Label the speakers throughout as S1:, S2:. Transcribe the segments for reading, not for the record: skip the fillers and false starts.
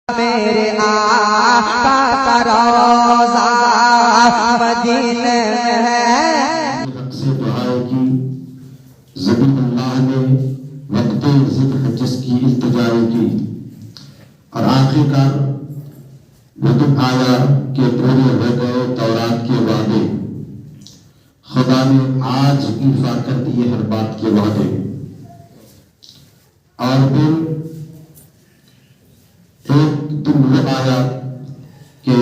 S1: میرے آقا کا روضہ مدینے میں ہے۔
S2: حق سے دعائے کی زبی اللہ نے وقت ذبح جس کی التجائے کی، اور آخر کار وہ دن آیا کہ پورے ہو گئے تورات کے وعدے، خدا نے آج ایفا کر دیے ہر بات کے وعدے۔ اور پھر ایک دن وہ آیا کہ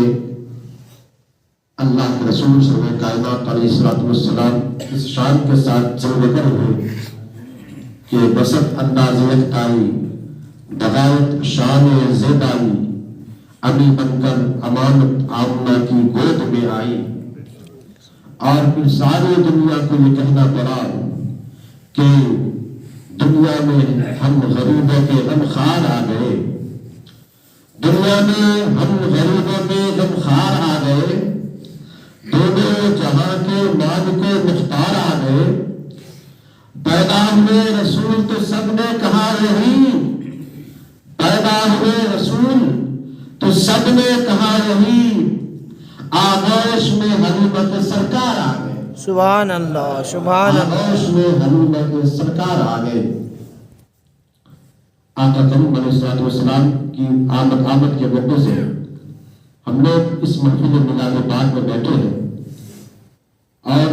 S2: اللہ کے رسول صلی اللہ کائنات علیہ السلام اس شان کے ساتھ جلوہ گر ہوئے کہ بسط انداز یکتائی دغائت شان زیبائی، ابھی بن کر امانت آمنہ کی گود میں آئی۔ اور پھر ساری دنیا کو یہ کہنا پڑا کہ دنیا میں ہم غریبوں کے غمخوار آ گئے، دنیا میں ہم غریبوں کے غمخوار آ گئے، دونوں جہاں کے مالک و مختار آ گئے۔ پیدا ہوئے رسول تو سب نے کہا یہی، پیدا ہوئے رسول تو سب نے کہا یہی، آغوش میں حلیمت سرکار آ گئے۔
S3: سبحان اللہ، سبحان اللہ۔
S2: آغوش میں حلیمت سرکار آ گئے۔ آقا کریم علیہ السلام کی آمد کے موقع سے ہم لوگ اس محفل میلاد پاک میں بیٹھے ہیں، اور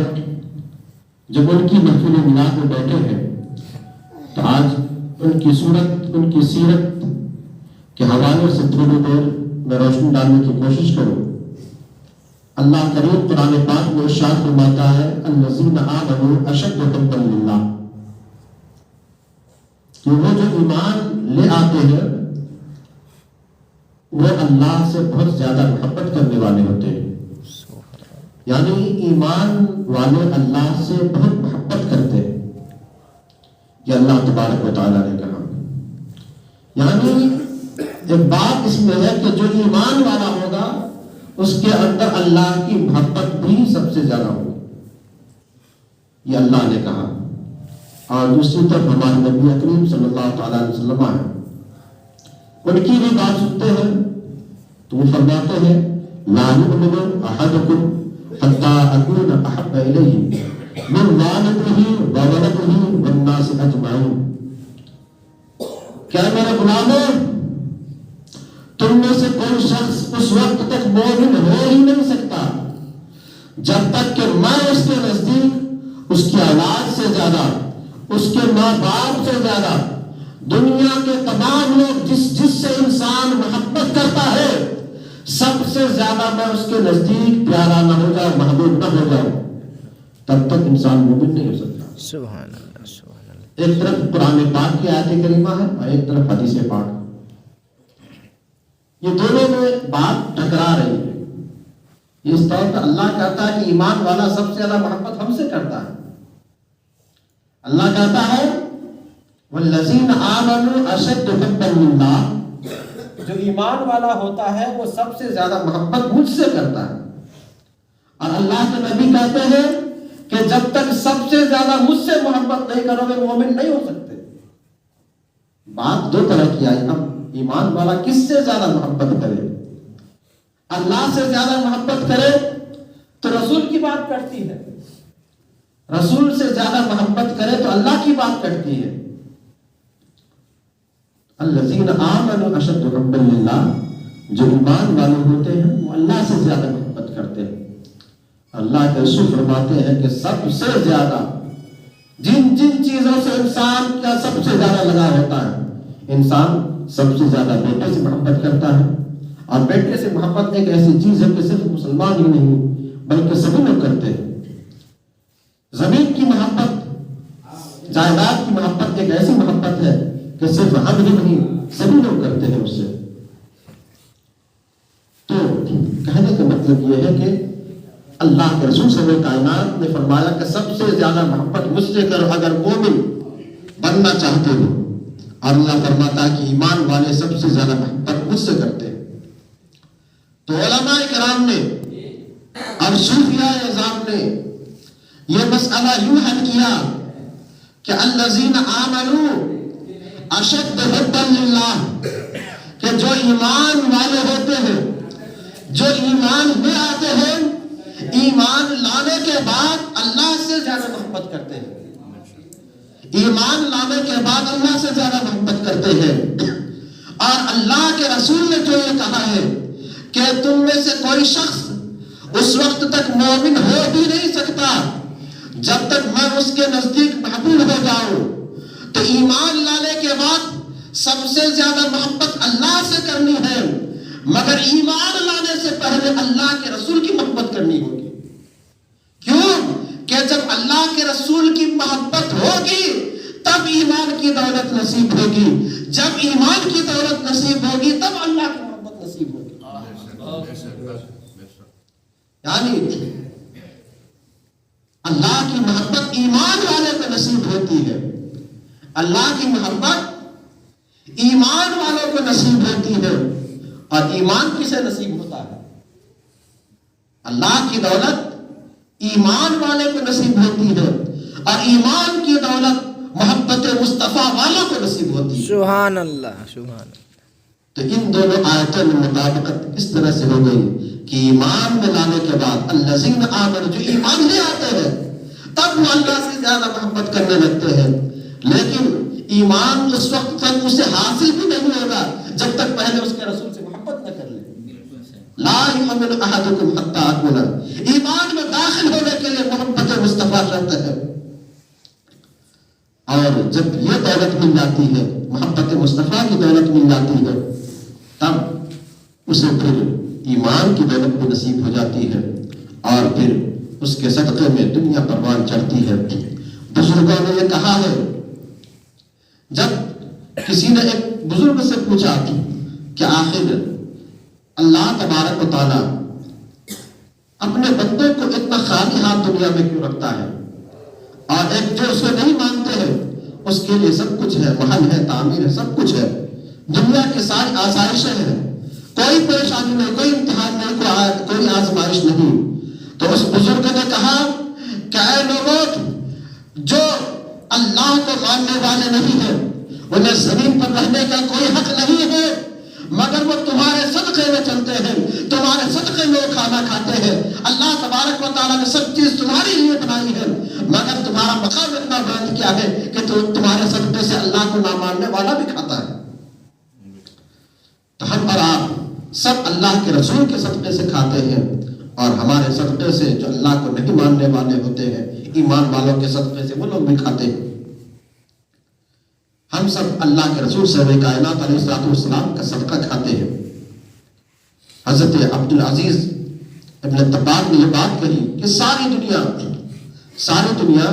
S2: جب ان کی محفل میلاد میں بیٹھے ہیں تو آج ان کی صورت، ان کی سیرت کے حوالے سے تھوڑی دیر میں روشنی ڈالنے کی کوشش کروں۔ اللہ کریم قرآن پاک میں ارشاد فرماتا ہے الذین آمنوا اشد حبا للہ، کہ وہ جو ایمان لے آتے ہیں وہ اللہ سے بہت زیادہ محبت کرنے والے ہوتے ہیں، یعنی ایمان والے اللہ سے بہت محبت کرتے ہیں، یہ اللہ تبارک و تعالیٰ نے کہا۔ یعنی ایک بات اس میں ہے کہ جو ایمان والا ہوگا اس کے اندر اللہ کی محبت بھی سب سے زیادہ ہوگی، یہ اللہ نے کہا۔ اور دوسری طرف ہمارے نبی کریم صلی اللہ تعالیٰ علیہ وسلم ہیں، ان کی بھی بات سنتے ہیں تو وہ فرماتے ہیں لا یؤمن احدکم حتی اکون احب الیہ من والدہ وولدہ والناس اجمعین، کیا میرے غلاموں تم میں سے کوئی شخص اس وقت تک مومن ہو ہی نہیں سکتا جب تک کہ میں اس کے نزدیک اس کی اولاد سے زیادہ، اس کے ماں باپ سے زیادہ، دنیا کے تمام لوگ جس سے انسان محبت کرتا ہے سب سے زیادہ میں اس کے نزدیک پیارا نہ ہو جاؤ، محبوب نہ ہو جاؤ، تب تک انسان مومن نہیں ہو سکتا۔
S3: سبحان اللہ، سبحان اللہ۔
S2: ایک طرف قرآن پاک کی آیت کریمہ ہے اور ایک طرف حدیث پاک، یہ دونوں میں بات ٹکرا رہی ہے۔ اس طور پر اللہ کہتا ہے کہ ایمان والا سب سے زیادہ محبت ہم سے کرتا ہے۔ اللہ کہتا ہے والذین آمنوا اشد حبا للہ، جو ایمان والا ہوتا ہے وہ سب سے زیادہ محبت مجھ سے کرتا ہے۔ اور اللہ کے نبی کہتے ہیں کہ جب تک سب سے زیادہ مجھ سے محبت نہیں کرو گے مومن نہیں ہو سکتے۔ بات دو طرح کی آئی، اب ایمان والا کس سے زیادہ محبت کرے؟ اللہ سے زیادہ محبت کرے تو رسول کی بات کٹتی ہے، رسول سے زیادہ محبت کرے تو اللہ کی بات کٹتی ہے۔ الذین آمنوا اشد حبا للہ، جو ایمان والے ہوتے ہیں وہ اللہ سے زیادہ محبت کرتے ہیں۔ اللہ کے رسول فرماتے ہیں کہ سب سے زیادہ جن چیزوں سے انسان کا سب سے زیادہ لگاؤ ہوتا ہے، انسان سب سے زیادہ بیٹے سے محبت کرتا ہے، اور بیٹے سے محبت ایک ایسی چیز ہے کہ صرف مسلمان ہی نہیں بلکہ سبھی لوگ کرتے ہیں۔ زمین کی محبت، جائیداد کی محبت ایک ایسی محبت ہے کہ صرف ہم ہی نہیں سبھی لوگ کرتے ہیں اس سے۔ تو کہنے کا مطلب یہ ہے کہ اللہ کے رسول صلی اللہ علیہ کائنات نے فرمایا کہ سب سے زیادہ محبت مجھ سے کرو اگر مومن بننا چاہتے ہو، اور اللہ فرماتا ہے کہ ایمان والے سب سے زیادہ محبت مجھ سے کرتے ہیں۔ تو علماء کرام نے اور صوفیاء اعظام نے یہ مسئلہ یوں حل کیا کہ الذین آمنوا اشد حبا للہ، کہ جو ایمان والے ہوتے ہیں، جو ایمان میں آتے ہیں، ایمان لانے کے بعد اللہ سے زیادہ محبت کرتے ہیں، ایمان لانے کے بعد اللہ سے زیادہ محبت کرتے ہیں۔ اور اللہ کے رسول نے جو یہ کہا ہے کہ تم میں سے کوئی شخص اس وقت تک مومن ہو بھی نہیں سکتا جب تک میں اس کے نزدیک محبوب ہو جاؤں، تو ایمان لانے کے بعد سب سے زیادہ محبت اللہ سے کرنی ہے، مگر ایمان لانے سے پہلے اللہ کے رسول کی محبت کرنی ہوگی۔ کیوں کہ جب اللہ کے رسول کی محبت ہوگی تب ایمان کی دولت نصیب ہوگی، جب ایمان کی دولت نصیب ہوگی تب اللہ کی محبت نصیب ہوگی۔ یعنی اللہ کی محبت ایمان والے کو نصیب ہوتی ہے، اللہ کی محبت ایمان والوں کو نصیب ہوتی ہے۔ اور ایمان کسے نصیب ہوتا ہے؟ اللہ کی دولت ایمان والے کو نصیب ہوتی ہے، اور ایمان کی دولت محبت مصطفیٰ والوں کو نصیب ہوتی ہے۔
S3: سبحان اللہ، سبحان اللہ۔
S2: تو ان دونوں آیتوں میں مطابقت اس طرح سے ہو گئی کہ ایمان میں لانے کے بعد الذین آمنوا، جو ایمان لے آتے ہیں تب وہ اللہ سے زیادہ محبت کرنے لگتے ہیں، لیکن ایمان اس وقت تک اسے حاصل بھی نہیں ہوگا جب تک پہلے اس کے رسول سے محبت نہ کر لے۔ لا یؤمن احدکم حتی اکون، ایمان میں داخل ہونے کے لیے محبت مصطفیٰ شرط ہے، اور جب یہ دولت مل جاتی ہے، محبت مصطفیٰ کی دولت مل جاتی ہے، تب اسے پھر ایمان کی دولت بھی نصیب ہو جاتی ہے، اور پھر اس کے صدقے میں دنیا پروان چڑھتی ہے۔ بزرگوں نے یہ کہا ہے، جب کسی نے ایک بزرگ سے پوچھا کہ آخر اللہ تبارک و تعالی اپنے بندوں کو اتنا خالی ہاتھ دنیا میں کیوں رکھتا ہے، اور ایک جو اسے نہیں مانتے ہیں اس کے لیے سب کچھ ہے، محل ہے، تعمیر ہے، سب کچھ ہے، دنیا کی ساری آسائشیں ہیں، کوئی پریشانی نہیں، کوئی امتحان نہیں، کوئی آزمائش نہیں۔ تو اس بزرگ نے کہا کہ اے لوگوں، جو اللہ کو ماننے والے نہیں ہیں انہیں زمین پر رہنے کا کوئی حق نہیں ہے، مگر وہ تمہارے صدقے میں چلتے ہیں، تمہارے صدقے میں وہ کھانا کھاتے ہیں۔ اللہ تبارک و تعالیٰ نے سب چیز تمہارے لیے بنائی ہے، مگر تمہارا مقام اتنا بلند کیا ہے کہ تمہارے صدقے سے اللہ کو نہ ماننے والا بھی کھاتا ہے۔ تو ہم اور آپ سب اللہ کے رسول کے صدقے سے کھاتے ہیں، اور ہمارے صدقے سے جو اللہ کو نہیں ماننے والے ہوتے ہیں، ایمان والوں کے صدقے سے وہ لوگ بھی کھاتے ہیں۔ ہم سب اللہ کے رسول صاحب کائنات علیہ السلام کا صدقہ کھاتے ہیں۔ حضرت عبدالعزیز ابن طباق نے یہ بات کہی کہ ساری دنیا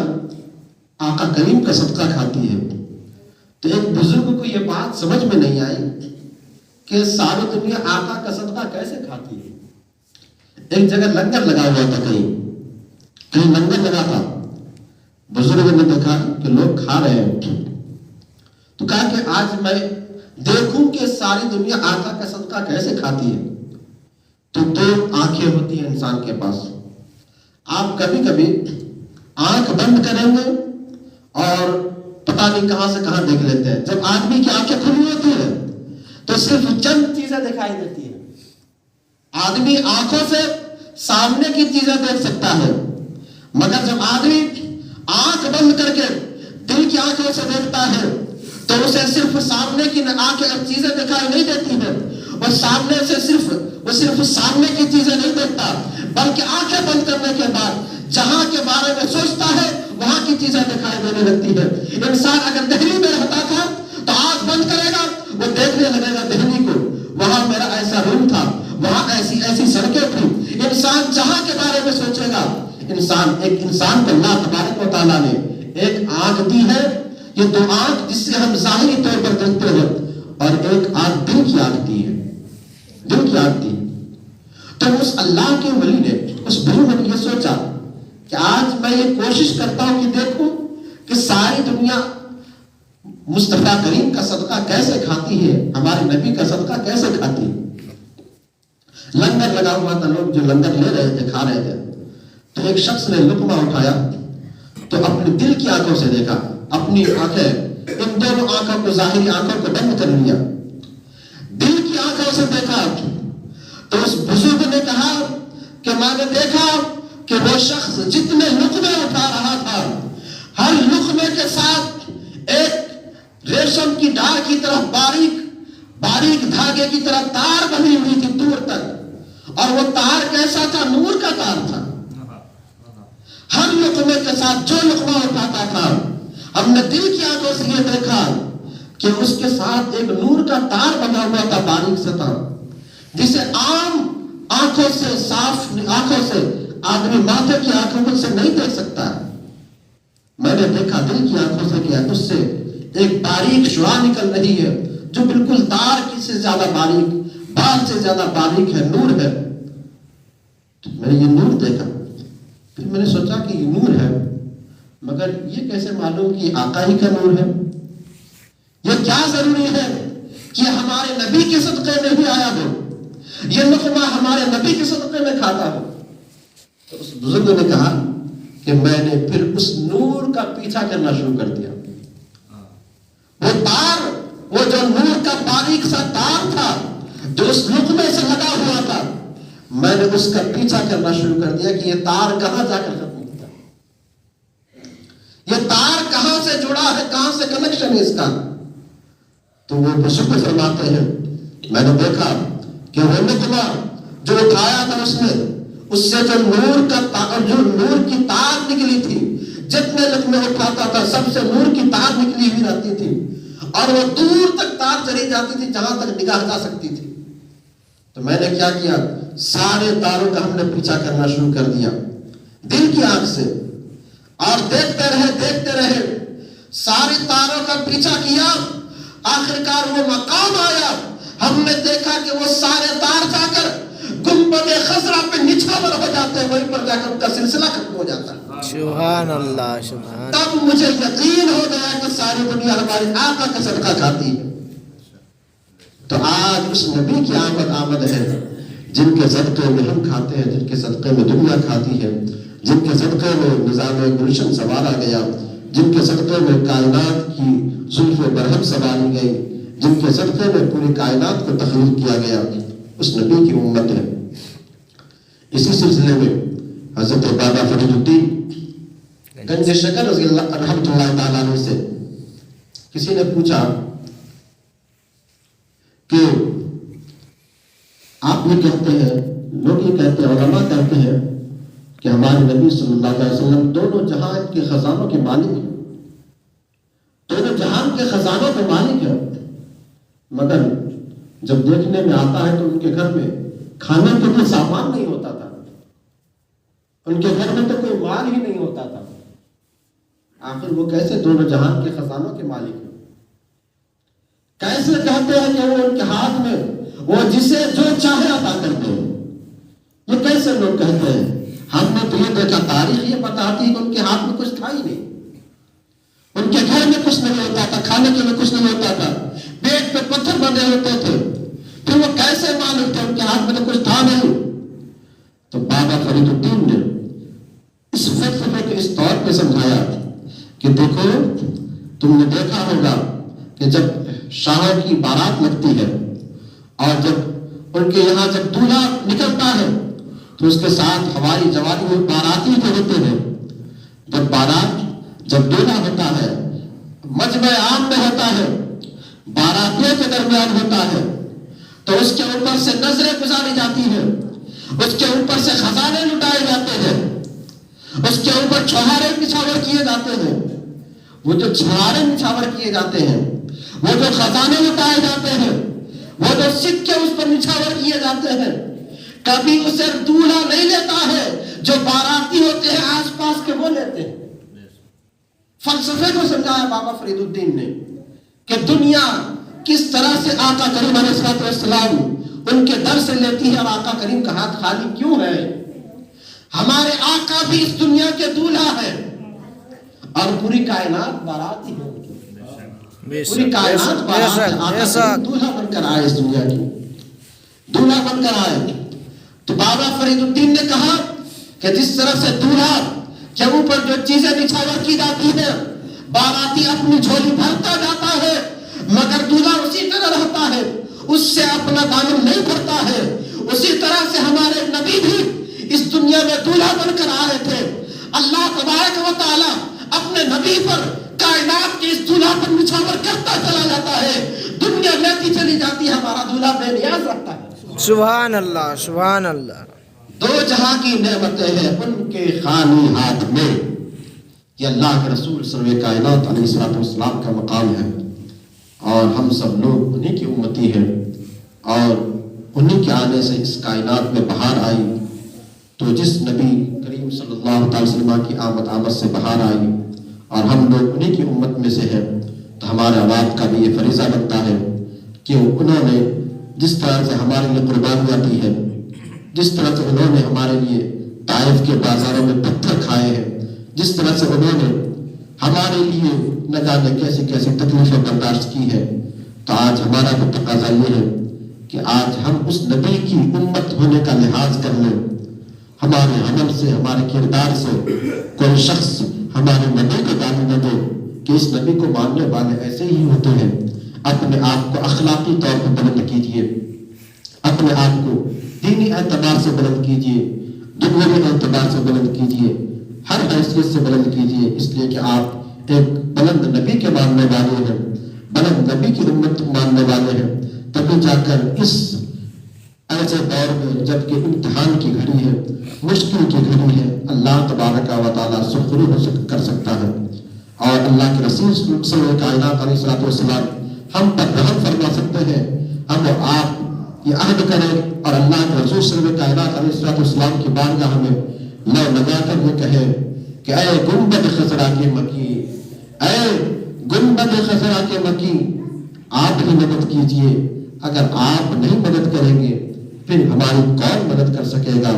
S2: آقا کریم کا صدقہ کھاتی ہے۔ تو ایک بزرگ کو یہ بات سمجھ میں نہیں آئی کہ ساری دنیا آقا کا صدقہ کیسے کھاتی ہے۔ ایک جگہ لنگر لگا ہوا تھا، کہیں لنگر لگا تھا، بزرگ نے دیکھا کہ لوگ کھا رہے ہیں، تو کہا کہ آج میں دیکھوں کہ ساری دنیا آقا کا صدقہ کیسے کھاتی ہے۔ تو دو آنکھیں ہوتی ہیں انسان کے پاس، آپ کبھی کبھی آنکھ بند کریں گے اور پتہ نہیں کہاں سے کہاں دیکھ لیتے ہیں۔ جب آدمی کی آنکھیں کھلی ہوتی ہیں تو صرف چند چیزیں دکھائی دیتی ہیں، آدمی آنکھوں سے سامنے کی چیزیں دیکھ سکتا ہے، مگر جب آدمی آنکھ بند کر کے دل کی آنکھوں سے دیکھتا ہے تو اسے صرف سامنے کی چیزیں دکھائی نہیں دیتی ہیں، وہ صرف سامنے کی چیزیں نہیں دیکھتا، بلکہ آنکھیں بند کرنے کے بعد جہاں کے بارے میں سوچتا ہے وہاں کی چیزیں دکھائی دینے لگتی ہے۔ انسان اگر دہلی میں رہتا تھا تو آنکھ بند کرے گا، وہ دیکھنے لگے گا دہلی کو، وہاں میرا ایسا روم تھا، وہاں ایسی سڑکیں تھی۔ انسان جہاں کے بارے میں سوچے گا، ایک انسان کو اللہ تبارک و تعالیٰ نے ایک آنکھ دی ہے، یہ دو آنکھ جس سے ہم ظاہری طور پر دیکھتے ہیں، اور ایک آنکھ دل کی آنکھ دی ہے، دل کی آنکھ دی۔ تو اس اللہ کے ولی نے، اس بزرگ نے یہ سوچا کہ آج میں یہ کوشش کرتا ہوں کہ دیکھوں کہ ساری دنیا مصطفیٰ کریم کا صدقہ کیسے کھاتی ہے، ہمارے نبی کا صدقہ کیسے کھاتی ہے۔ لنگر لگا ہوا تھا، لوگ جو لنگر لے رہے تھے، کھا رہے تھے، تو ایک شخص نے لقمہ اٹھایا تو اپنے دل کی آنکھوں سے دیکھا، اپنی آنکھیں، ان دونوں آنکھوں کو، ظاہری آنکھوں کو بند کر لیا، دل آنکھوں سے دیکھا تو اس بزرگ نے کہا کہ میں نے دیکھا کہ وہ شخص جتنے لقمے اٹھا رہا تھا ہر لقمے کے ساتھ ایک ریشم کی ڈار کی طرف باریک دھاگے کی طرح تار بنی ہوئی تھی دور تک، اور وہ تار کیسا تھا؟ نور کا تار تھا۔ ہر لقمے کے ساتھ جو لقمہ اٹھاتا تھا ہم نے دل کی آنکھوں سے یہ دیکھا کہ اس کے ساتھ ایک نور کا تار بنا ہوا تھا، باریک سا تار، جسے عام آنکھوں سے صاف آنکھوں سے آدمی ماتھے کی آنکھوں سے نہیں دیکھ سکتا ہے۔ میں نے دیکھا دل کی آنکھوں سے کیا، اس سے ایک باریک شعاع نکل رہی ہے جو بالکل تار کی سے زیادہ باریک، بال سے زیادہ باریک ہے، نور ہے۔ تو میں نے یہ نور دیکھا، پھر میں نے سوچا کہ یہ نور ہے، مگر یہ کیسے معلوم کہ آقا ہی کا نور ہے؟ یہ کیا ضروری ہے کہ ہمارے نبی کے صدقے میں بھی آیا ہو، یہ لقمہ ہمارے نبی کے صدقے میں کھاتا ہو؟ تو اس بزرگ نے کہا کہ میں نے پھر اس نور کا پیچھا کرنا شروع کر دیا۔ وہ تار، وہ جو نور کا باریک سا تار تھا جو اس لقمے سے لگا ہوا تھا، میں نے اس کا پیچھا کرنا شروع کر دیا کہ یہ تار کہاں جا کر ختم ہوتا ہے، یہ تار کہاں سے جڑا ہے، کہاں سے کنیکشن ہے اس کا۔ تو وہ بزرگ فرماتے ہیں میں نے دیکھا کہ وہ لقمہ جو اٹھایا تھا اس سے جو نور کی تار نکلی تھی، جتنے لقمے اٹھاتا تھا سب سے نور کی تار نکلی ہوئی رہتی تھی، اور وہ دور تک تار چلی جاتی تھی جہاں تک نگاہ جا سکتی تھی۔ تو میں نے کیا کیا، سارے تاروں کا ہم نے پیچھا کرنا شروع کر دیا دل کی آنکھ سے، اور دیکھتے رہے سارے تاروں کا پیچھا کیا، آخرکار وہ مقام آیا، ہم نے دیکھا کہ وہ سارے تار جا کر گنبد خضرا پہ نچھاور ہو جاتے ہیں، وہیں پر جا کر ان کا سلسلہ ختم ہو جاتا ہے۔
S3: سبحان اللہ، سبحان۔
S2: تب مجھے یقین ہو گیا کہ ساری دنیا ہمارے آقا کا صدقہ کھاتی ہے۔ تو آج اس نبی کی آمد ہے جن کے صدقے میں ہم کھاتے ہیں، جن کے صدقے میں دنیا کھاتی ہے، جن کے صدقے میں نظام گلشن سنوارا گیا، جن کے صدقے میں کائنات کی زلف برہم سنواری گئی، جن کے صدقے میں پوری کائنات کو تخلیق کیا گیا، اس نبی کی امت ہے۔ اسی سلسلے میں حضرت بابا فرید الدین گنج شکر رضی اللہ رحمۃ اللہ تعالیٰ عنہ سے کسی نے پوچھا کہ آپ یہ کہتے ہیں، لوگ یہ کہتے ہیں، علماء کہتے ہیں کہ ہمارے نبی صلی اللہ علیہ وسلم دونوں جہان کے خزانوں کے مالک ہیں، دونوں جہان کے خزانوں کے مالک ہیں، مگر جب دیکھنے میں آتا ہے تو ان کے گھر میں کھانے کے کوئی سامان نہیں ہوتا تھا، ان کے گھر میں تو کوئی مال ہی نہیں ہوتا تھا، آخر وہ کیسے دونوں جہان کے خزانوں کے مالک ہیں؟ کیسے کہتے ہیں کہ وہ ان کے ہاتھ میں وہ جسے جو چاہے عطا کرتے ہیں؟ یہ کیسے لوگ کہتے ہیں؟ ہم نے تو یہ دیکھا، تاریخ یہ بتاتی ہے کہ ان کے ہاتھ میں کچھ تھا ہی نہیں، ان کے گھر میں کچھ نہیں ہوتا تھا، کھانے کے لیے کچھ نہیں ہوتا تھا، پیٹ پہ پتھر بندھے ہوتے تھے، پھر وہ کیسے مالک تھے؟ ان کے ہاتھ میں تو کچھ تھا نہیں۔ تو بابا فرید الدین نے اس فلسفے کو اس طور پہ سمجھایا کہ دیکھو، تم نے دیکھا ہوگا کہ جب شاہ کی بارات لگتی ہے اور جب ان کے یہاں جب دولہا نکلتا ہے تو اس کے ساتھ ہماری جوانی میں باراتی جو ہوتے ہیں، جب دولہا ہوتا ہے مجمع عام میں ہوتا ہے، باراتیوں کے درمیان ہوتا ہے، تو اس کے اوپر سے نظریں گزاری جاتی ہیں، اس کے اوپر سے خزانے لٹائے جاتے ہیں، اس کے اوپر چھہارے نچھاور کیے جاتے ہیں۔ وہ جو چھہارے نچھاور کیے جاتے ہیں، وہ جو خزانے لٹائے جاتے ہیں، وہ جو سکے اس پر نچھاور کیے جاتے ہیں، کبھی اسے دولہا نہیں لیتا ہے، جو باراتی ہوتے ہیں آس پاس کے وہ لیتے ہیں۔ فلسفے کو سمجھایا بابا فرید الدین نے کہ دنیا کس طرح سے آقا کریم علیہ السلام ان کے در سے لیتی ہے، اور آقا کریم کا ہاتھ خالی کیوں ہے؟ ہمارے آقا بھی اس دنیا کے دولہا ہے، اور پوری کائنات باراتی ہے، پوری کائنات باراتی ہے، آقا دولہا بن کر آئے، اس دنیا کی دولہا بن کر آئے۔ تو بابا فرید الدین نے کہا کہ جس طرح سے دولہا کے اوپر جو چیزیں نچھاور کی جاتی ہیں، باراتی اپنی جھولی بھرتا جاتا ہے، مگر دولہا اسی طرح رہتا ہے، اس سے اپنا دامن نہیں بھرتا ہے، اسی طرح سے ہمارے نبی بھی اس دنیا میں دولہا بن کر آئے تھے۔ اللہ تبارک و تعالی اپنے نبی پر کائنات کے اس دولہا پر نچھاور کرتا چلا جاتا ہے، دنیا لیتی چلی جاتی ہے، ہمارا دولہا بے نیاز رکھتا ہے۔
S3: سبحان اللہ، سبحان اللہ۔
S2: دو جہاں کی نعمتیں ہیں ان کے خالی ہاتھ میں، یہ اللہ کے رسول سرور کائنات علیہ السلام کا مقام ہے، اور ہم سب لوگ انہی کی امتی ہیں، اور انہی کے آنے سے اس کائنات میں بہار آئی۔ تو جس نبی کریم صلی اللہ علیہ وسلم کی آمد سے بہار آئی، اور ہم لوگ انہی کی امت میں سے ہیں، تو ہمارے اولاد کا بھی یہ فریضہ بنتا ہے کہ انہوں نے جس طرح سے ہمارے لیے قربانیاں دی ہیں، جس طرح سے انہوں نے ہمارے لیے طائف کے بازاروں میں پتھر کھائے ہیں، جس طرح سے انہوں نے ہمارے لیے نہ جانے کیسی کیسی تکلیفیں برداشت کی ہے، تو آج ہمارا بھی تقاضا یہ ہے کہ آج ہم اس نبی کی امت ہونے کا لحاظ کر لیں۔ ہمارے عمل سے، ہمارے کردار سے کوئی شخص ہمارے نبی کو گالی نہ دے کہ اس نبی کو ماننے والے ایسے ہی ہوتے ہیں۔ اپنے آپ کو اخلاقی طور پر بلند کیجئے، اپنے آپ کو دینی اعتبار سے بلند کیجئے، دنیاوی اعتبار سے بلند کیجئے، ہر حیثیت سے بلند کیجئے، اس لیے کہ آپ ایک بلند نبی کے ماننے والے ہیں، بلند نبی کی امت ماننے والے ہیں۔ تبھی جا کر اس ایسے دور میں جبکہ امتحان کی گھڑی ہے، مشکل کی گھڑی ہے، اللہ تبارک و تعالیٰ سخری کر سکتا ہے، اور اللہ کے رسول صلی اللہ کائنات علیہ السلام ہم پر رحم فرما سکتے ہیں۔ ہم اور آپ یہ عہد کریں اور اللہ کے رسول صلی اللہ کائنات علیہ السلام کی بارگاہ میں لو لگا کر یہ کہے کہ اے گنبد خضرا کے مکی، اے گنبد خضرا کے مکی، آپ ہی مدد کیجئے۔ اگر آپ نہیں مدد کریں گے پھر ہماری کون مدد کر سکے گا؟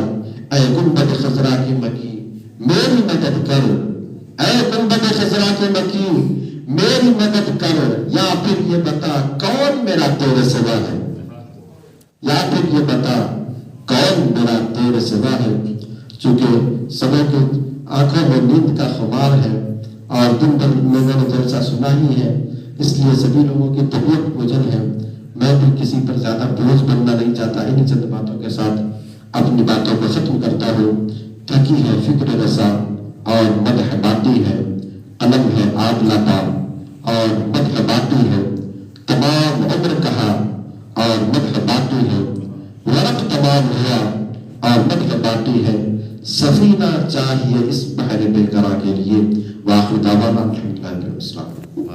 S2: اے گنبد خضرا کے مکی میری مدد کر، اے گنبد خضرا کے مکی میری مدد کر، یا پھر یہ بتا کون میرا تیرے سوا ہے، یا پھر یہ بتا کون میرا تیرے سوا ہے۔ چونکہ سمے کی آنکھوں میں نیند کا خمار ہے اور دن بھر لوگوں نے جلسہ سنا ہی ہے، اس لیے سبھی لوگوں کی طبیعت بوجھل ہے۔ میں بھی کسی پر زیادہ بوجھ بننا نہیں چاہتا، انہی چند باتوں کے ساتھ اپنی باتوں کو ختم کرتا ہوں۔ تھکی ہے فکر رسا اور مدح باتی ہے، قلم ہے آگ لاتا اور مدح باتی ہے، تمام عمر کہا اور مدح باتی ہے، ورق تمام ہوا اور مدح باتی ہے، سفینہ چاہیے اس بحر بے قرار کے لیے۔ وآخر دعوانا الحمدللہ رب العالمین۔